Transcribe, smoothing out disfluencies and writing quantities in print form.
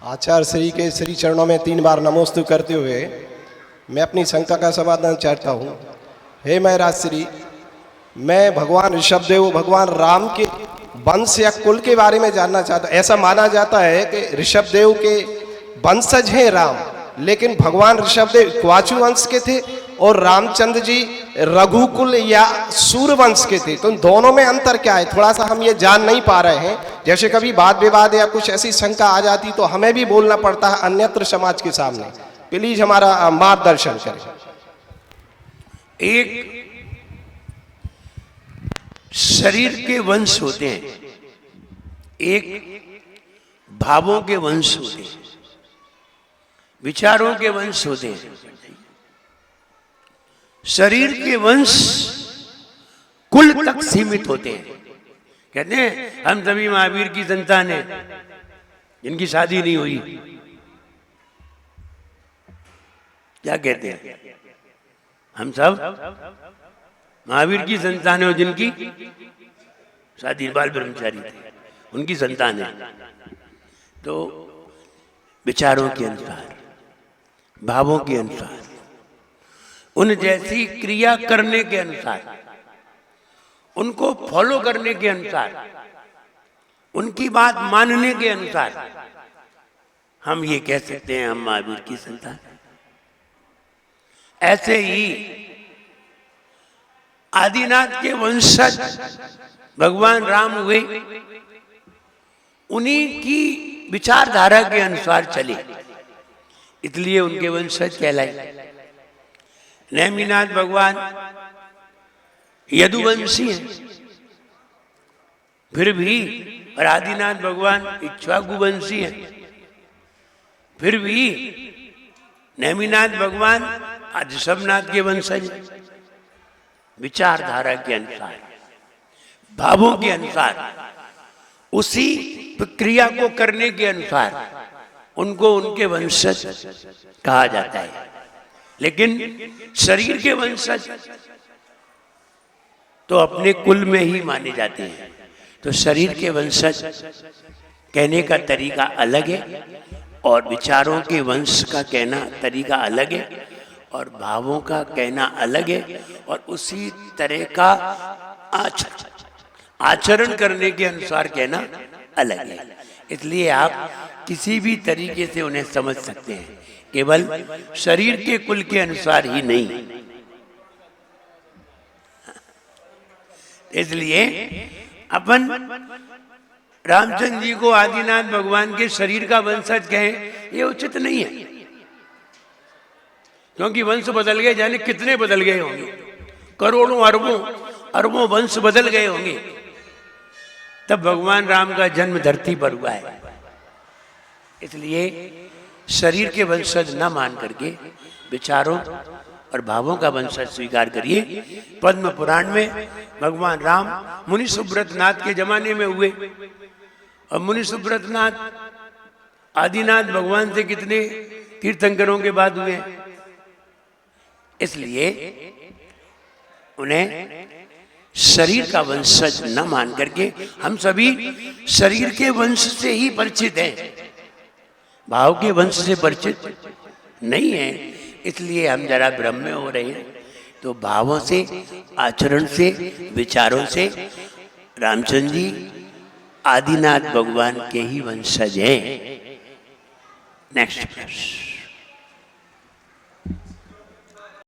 आचार्य श्री के श्री चरणों में 3 बार नमोस्तु करते हुए मैं अपनी शंका का समाधान चाहता हूँ। हे महाराज श्री, मैं भगवान ऋषभदेव भगवान राम के वंश या कुल के बारे में जानना चाहता हूँ। ऐसा माना जाता है कि ऋषभदेव के वंशज हैं राम, लेकिन भगवान ऋषभदेव इक्ष्वाकु वंश के थे और रामचंद्र जी रघुकुल या सूर्यवंश के थे। तो इन दोनों में अंतर क्या है, थोड़ा सा हम ये जान नहीं पा रहे हैं। जैसे कभी वाद विवाद या कुछ ऐसी शंका आ जाती तो हमें भी बोलना पड़ता है अन्यत्र समाज के सामने। प्लीज हमारा मार्गदर्शन करें। एक शरीर के वंश होते हैं, एक भावों के वंश होते हैं, विचारों के वंश होते हैं। शरीर के वंश कुल तक सीमित होते हैं। कहते हैं हम सभी महावीर की संतान हैं जिनकी शादी नहीं हुई। क्या कहते हैं? हम सब महावीर की संतान है जिनकी शादी, बाल ब्रह्मचारी थे, उनकी संतान है। तो विचारों के अनुसार, भावों के अनुसार, उन जैसी क्रिया करने के अनुसार, उनको फॉलो करने के अनुसार, उनकी बात मानने के अनुसार हम ये कह सकते हैं हम महावीर की संतान। ऐसे ही आदिनाथ के वंशज भगवान राम हुए, उन्हीं की विचारधारा के अनुसार चले, इसलिए उनके वंशज कहलाए। नेमिनाथ भगवान यदुवंशी हैं, फिर भी, और आदिनाथ भगवान इक्ष्वाकु वंशी हैं, फिर भी नेमिनाथ भगवान ऋषभनाथ के वंशज हैं। विचारधारा के अनुसार, भावों के अनुसार, उसी प्रक्रिया को करने के अनुसार उनको उनके वंशज कहा जाता है। लेकिन शरीर के वंशज तो अपने कुल में ही माने जाते हैं। तो शरीर के वंशज कहने का तरीका अलग है और विचारों के वंश का कहना तरीका अलग है और भावों का कहना अलग है और उसी तरह का आचरण करने के अनुसार कहना अलग है। इसलिए आप किसी भी तरीके से उन्हें समझ सकते हैं, केवल शरीर के कुल के अनुसार ही नहीं। इसलिए अपन रामचंद्र जी को आदिनाथ भगवान के शरीर का वंशज कहें, ये उचित नहीं है, क्योंकि वंश बदल गए, जाने कितने बदल गए होंगे, करोड़ों अरबों अरबों वंश बदल गए होंगे, तब भगवान राम का जन्म धरती पर हुआ है। इसलिए शरीर के वंशज न मान करके विचारों और भावों का वंशज स्वीकार करिए। पद्म पुराण में भगवान राम मुनि सुब्रत नाथ के जमाने में हुए और मुनि सुब्रत नाथ आदिनाथ भगवान से कितने तीर्थंकरों के बाद हुए। इसलिए उन्हें शरीर का वंशज न मान करके हम सभी शरीर के वंश से ही परिचित हैं, भाव के वंश से परिचित नहीं है। इसलिए हम जरा भ्रम में हो रहे हैं। तो भावों से, आचरण से, विचारों से रामचंद्र जी आदिनाथ भगवान के ही वंशज हैं। नेक्स्ट प्रश्न।